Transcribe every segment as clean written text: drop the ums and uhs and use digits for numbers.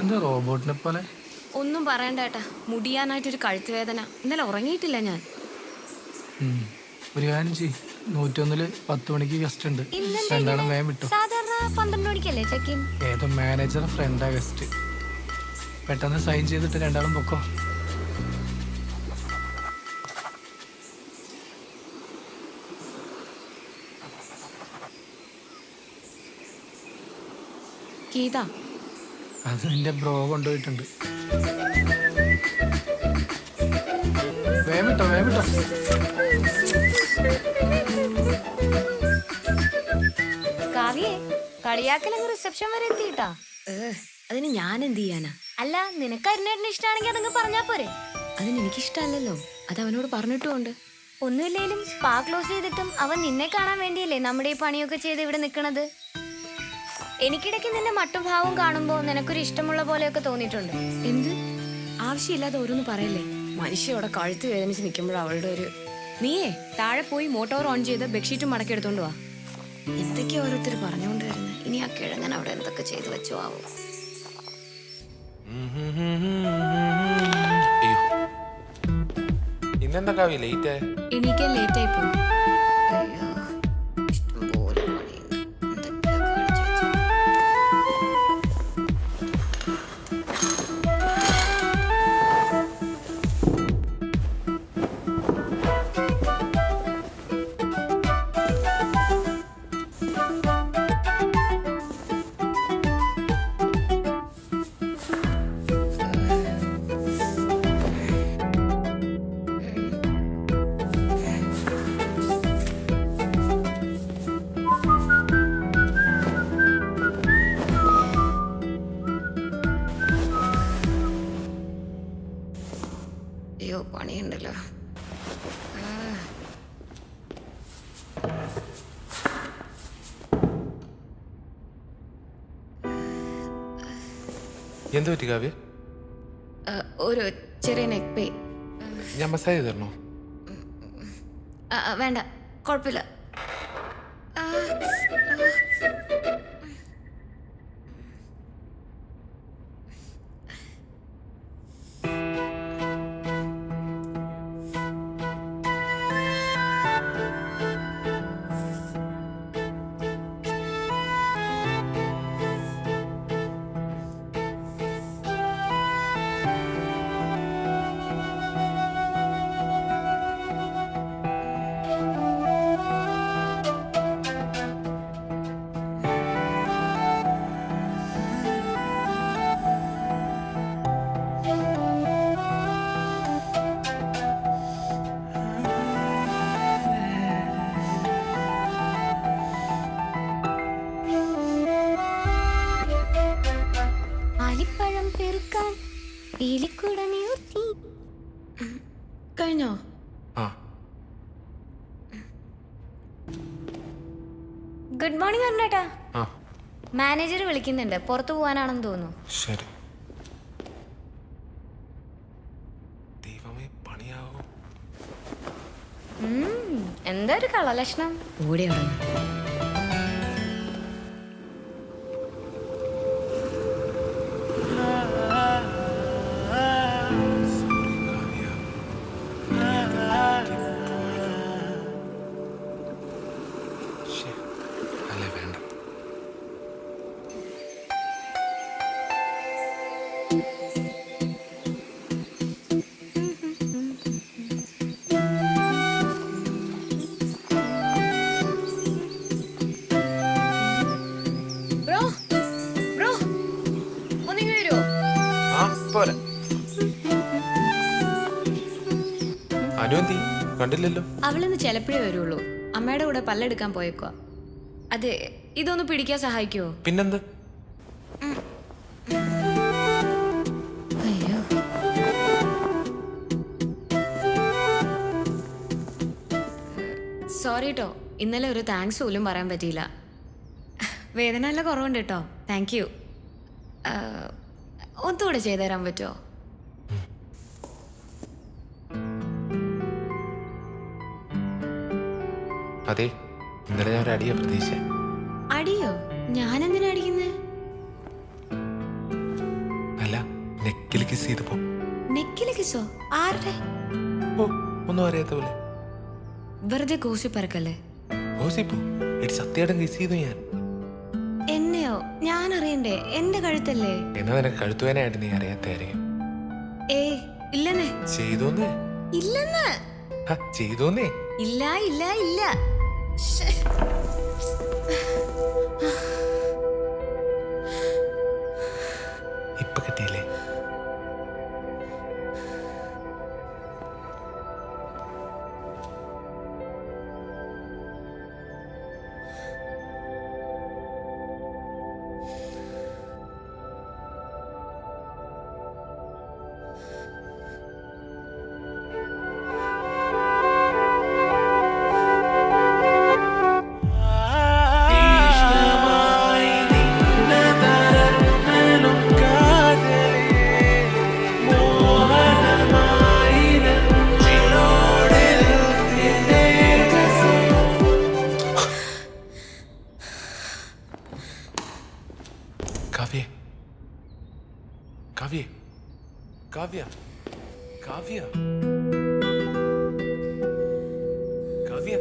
ഇതെന്താ റോബോട്ടിനെ പോലെ? ഒന്നും പറയണ്ട ഏട്ടാ, മുടിയാനായിട്ടൊരു കഴുത്ത് വേദന. ഇന്നലെ ഉറങ്ങിയിട്ടില്ല ഞാൻ. ഒരു കാര്യം ചെയ്യ്, 101 10 മണിക്ക് ഗസ്റ്റ് ഉണ്ട്. രണ്ടാളും വേഗം വിട്ടു. സാധാരണ 12 മണിക്കല്ലേ ചെക്ക് ഇൻ? ഏതോ മാനേജർ ഫ്രണ്ടാ ഗസ്റ്റ്. പെട്ടെന്ന് സൈൻ ചെയ്തിട്ട് രണ്ടാളും പൊക്കോ. ഗീത, അത് എന്റെ ബ്രോ കൊണ്ടുപോയിട്ടുണ്ട്. വേഗം വിട്ടോ, വേഗം വിട്ടോ. കാവ്യേ, കളിയാക്കലങ്ങ് റിസപ്ഷൻ വരെ എത്തിയിട്ടാ. അതിന് ഞാൻ എന്ത് ചെയ്യാനാ? അല്ല, നിനക്ക് അരുണേട്ടന് ഇഷ്ടമാണെങ്കിൽ അതങ്ങ് പറഞ്ഞാ പോരെ. അതിന് എനിക്കിഷ്ടമല്ലല്ലോ, അത് അവനോട് പറഞ്ഞിട്ടുമുണ്ട്. ഒന്നുമില്ലേലും സ്പാ ക്ലോസ് ചെയ്തിട്ടും അവൻ നിന്നെ കാണാൻ വേണ്ടിയല്ലേ നമ്മുടെ ഈ പണിയൊക്കെ ചെയ്ത് ഇവിടെ നിൽക്കണത്. എനിക്കിടയ്ക്ക് നിന്റെ മട്ടുഭാവം കാണുമ്പോ നിനക്കൊരു ഇഷ്ടമുള്ള പോലെയൊക്കെ തോന്നിയിട്ടുണ്ട്. എന്ത് ആവശ്യമില്ലാതെ ഓരോന്ന് പറയല്ലേ. മനുഷ്യ അവിടെ കഴുത്ത് വേദനിച്ച് നിൽക്കുമ്പോൾ അവളുടെ ഒരു... നീയേ താഴെ പോയി മോട്ടോർ ഓൺ ചെയ്ത് ബെഡ്ഷീറ്റും മടക്കി എടുത്തോണ്ട് വാ. എന്തൊക്കെയാ ഓരോരുത്തർ പറഞ്ഞുകൊണ്ട് വരുന്നത്. ഇനി ആ കിഴങ്ങൻ അവിടെ എന്തൊക്കെ ചെയ്തു വെച്ചോ ആവോ. ഇന്നെന്താ ലേറ്റ്? എണീക്കാൻ ലേറ്റ് ആയി പോയി. അയ്യോ, പണിയുണ്ടല്ലോ. എന്ത് പറ്റി കാവ്യ? ഒരു ചെറിയ നെക്ക് പെയിൻ. ഞാൻ മസാജ് തരണോ? വേണ്ട, കുഴപ്പമില്ല. കഴിഞ്ഞോ? Good morning അരുണേട്ടാ. മാനേജർ വിളിക്കുന്നുണ്ട്, പുറത്തു പോവാനാണെന്ന് തോന്നുന്നു. ശരി. ദൈവമേ, പണിയാവോ? എന്താ ഒരു കളലക്ഷണം. ഓടിയാണ്. അനുവന്തി കണ്ടില്ലല്ലോ. അവളിന്ന് ചിലപ്പോഴേ വരുള്ളൂ. അമ്മയുടെ കൂടെ പല്ലെടുക്കാൻ പോയേക്കോ. അതെ, ഇതൊന്ന് പിടിക്കാൻ സഹായിക്കുവോ? പിന്നെന്ത്? അയ്യോ, സോറി കേട്ടോ, ഇന്നലെ ഒരു താങ്ക്സ് പോലും പറയാൻ പറ്റിയില്ല. വേദന നല്ല കുറവുണ്ട് കേട്ടോ. Thank you. ഒന്നുകൂടെ ചെയ്തു തരാൻ പറ്റുമോ? അതെ, ഇന്നലെ ഞാൻ ഒരു അടിയാ പ്രതീക്ഷ. അടിയോ? ഞാൻ എന്തിനാ അടിക്കുന്നേ? നെക്കിൽ കിസ് ചെയ്ത് പോ. നെക്കില് കിസോ? ആരുടെ? ഓ, ഒന്നും അറിയാത്ത പോലെ. വെറുതെ കോശി പറക്കല്ലേ. ഓസിപ്പോ എടി സത്യമായിട്ടും കിസ് ചെയ്തു ഞാൻ. എന്നെയോ? ഞാൻ അറിയണ്ടേ? എന്റെ കഴുത്തല്ലേ? എന്നാ നിനക്ക് കഴുത്തുവാനായിട്ട് നീ അറിയാത്തായിരിക്കും. ഏയ് ഇല്ലെന്നേ. ചെയ്തോന്നേ. ഇല്ലെന്ന്. ചെയ്തോന്നേ. ഇല്ല ഇല്ല ഇല്ല. ശ്ശേ. ഇപ്പൊ കിട്ടിയില്ലേ? കാവ്യ കാവ്യ കാവ്യ കാവ്യ കാവ്യ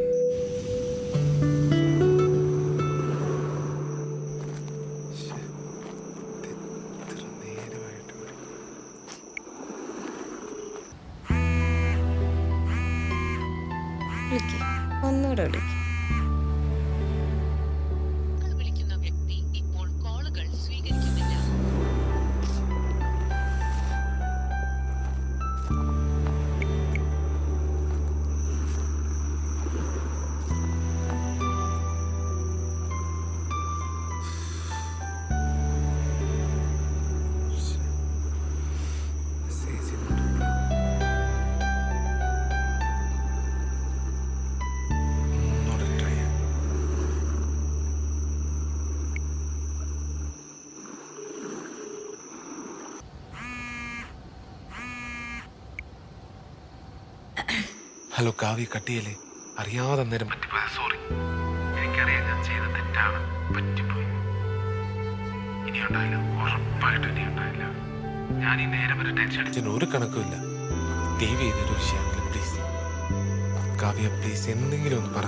ഒന്നുകൂടെ വിളിക്കും. ഹലോ കാവ്യ, കട്ടിയല്ലേ? അറിയാതെ അന്നേരം പറ്റിപ്പോയത്. സോറി. എനിക്കറിയാം ഞാൻ ചെയ്ത തെറ്റാണ്, പറ്റിപ്പോയി. ഇനി ഉണ്ടായില്ല, ഉറപ്പായിട്ടും ഇനി ഉണ്ടായില്ല. ഞാൻ ഈ നേരം വരെ ടെൻഷൻ അടിച്ചതിന് ഒരു കണക്കുമില്ല. ദയവ് ചെയ്തൊരു വിഷയമില്ല, പ്ലീസ് കാവ്യ, പ്ലീസ് എന്തെങ്കിലും ഒന്ന് പറ.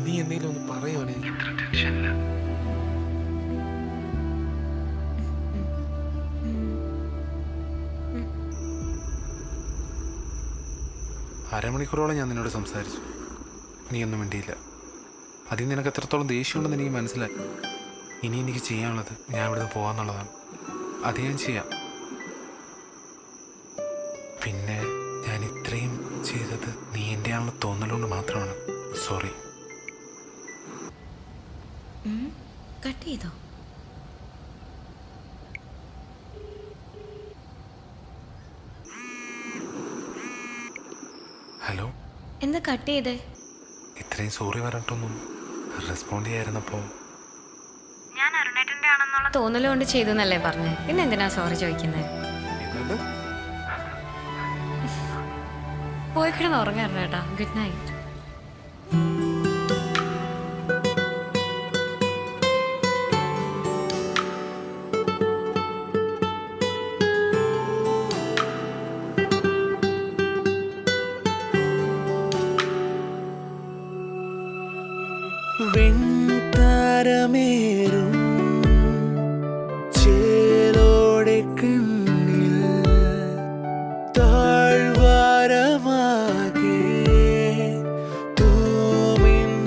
നീ എന്തെങ്കിലും ഒന്ന് പറയുവാണെങ്കിൽ ഇത്ര ടെൻഷനില്ല. അരമണിക്കൂറോളം ഞാൻ നിന്നോട് സംസാരിച്ചു, നീ ഒന്നും വേണ്ടിയില്ല. അതിൽ നിനക്ക് എത്രത്തോളം ദേഷ്യമുണ്ടെന്ന് എനിക്ക് മനസ്സിലായി. ഇനി എനിക്ക് ചെയ്യാനുള്ളത് ഞാൻ ഇവിടുന്ന് പോകാന്നുള്ളതാണ്. അത് ഞാൻ ചെയ്യാം. പിന്നെ ഞാൻ ഇത്രയും ചെയ്തത് നീ എൻ്റെ ആണെന്ന് തോന്നലുകൊണ്ട് മാത്രമാണ്. സോറി. കട്ട് ചെയ്തോ? ഹലോ, എന്താ കട്ട് ചെയ്തേ? ഇത്രയും സോറി പറഞ്ഞിട്ടൊന്നും റെസ്പോണ്ട് ചെയ്യായിരുന്നപ്പോ ഞാൻ അരുണേട്ടന്റെ ആണെന്നുള്ള തോന്നലുകൊണ്ട് ചെയ്തെന്നല്ലേ പറഞ്ഞേ, പിന്നെ എന്തിനാ സോറി ചോദിക്കുന്നത്? പോയി കിടന്ന് ഉറങ്ങാറുണ്ടേട്ടാ. Good night. വെൺതാരമേറും ചേലോടെ കണ്ണിൽ താഴ്വാരമാകെ തൂമിന്നലായി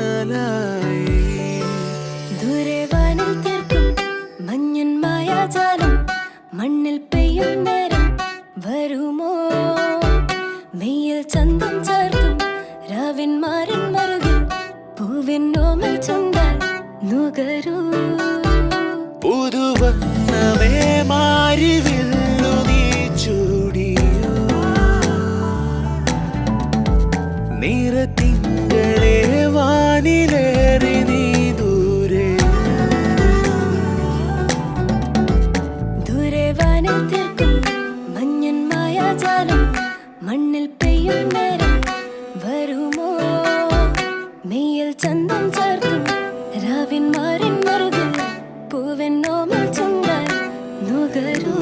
ദൂരെ വാനിൽ തീർക്കും മഞ്ഞൻ മായാജാലം മണ്ണിൽ പെയ്യും നേരം വരുമോ? മെയ്യിൽ ചന്തം ചേർത്തും രാവിൻ മാറിൻ മറുകിൽ പൂവിൻ നോമൽ ചുണ്ടാൽ നുകരൂ. പുതുവന്നമേ മാരിവില്ലു നീ ചൂടിയോ, നിറത്തിങ്കളെ വാനിലേറി നീ ദൂരെ. ദൂരെ വാനിൽ തീർക്കും മഞ്ഞൻ മായാജാലം മണ്ണിൽ പെയ്യും നേരം വരുമോ? മെയ്യിൽ ചന്തം ചേർത്തും രാവിൻ മാറിൻ മറുകിൽ പൂവിൻ നോമൽ ചുണ്ടാൽ തരൂ.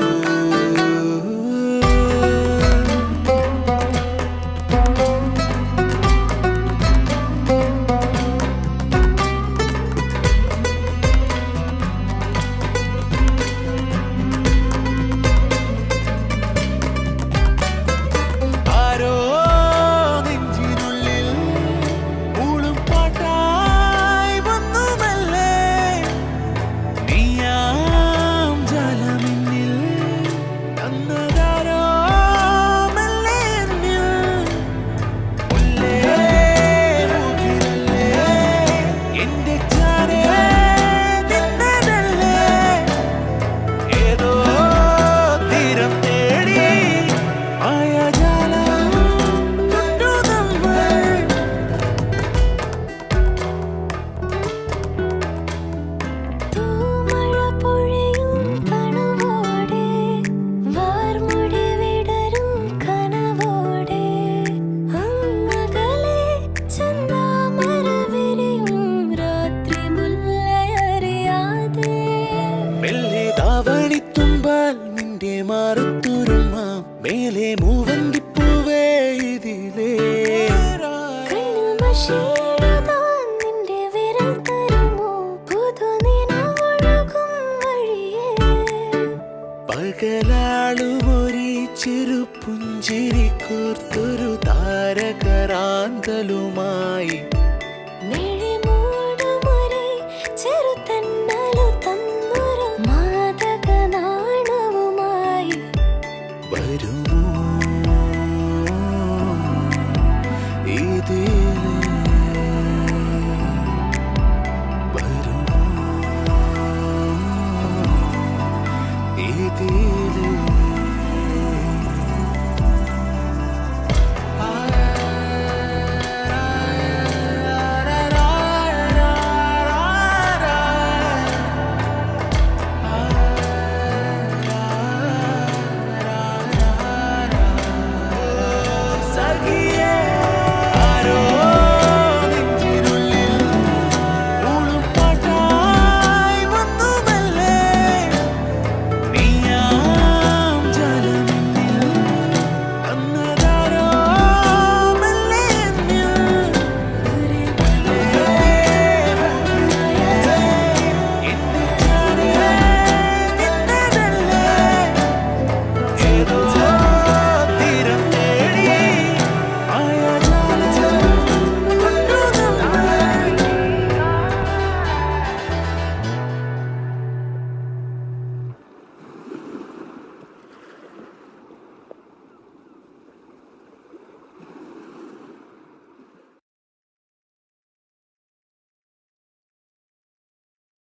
ആരോ നെഞ്ചിനുള്ളിൽ ഊളും പാട്ടായി വന്നു മെല്ലെ. നീയാം ജലമിന്നിൽ തന്നതാരോ മെല്ലെ എന്നിൽ. മുല്ലേ മുകിലല്ലേ എന്റെ ചാരേ നിന്നതല്ലേ. ഏതോ തീരം തേടി മായാജാലം തൊട്ടു നമ്മൾ. തൂമഴ പൊഴിയും കനവോടെ വാർമുടി വിടരും കനവോടെ അങ്ങകലെ ചന്ദാമര വിരിയും രാത്രി മുല്ലയറിയാതെ. മെല്ലെ ദാവണിത്തുമ്പാൽ നിന്റെ മാറത്തുരുമാം മേലെ മൂവന്തിപ്പൂവേ ഇതിലേ. കണ്ണുമഷിയെഴുതാൻ നിന്റെ വിരൽ തരുമോ പുതുനിലവൊഴുകും വഴിയേ. പകലാളുമൊരി ചെറുപുഞ്ചിരി കോർത്തൊരു താരകരാന്തലുമായി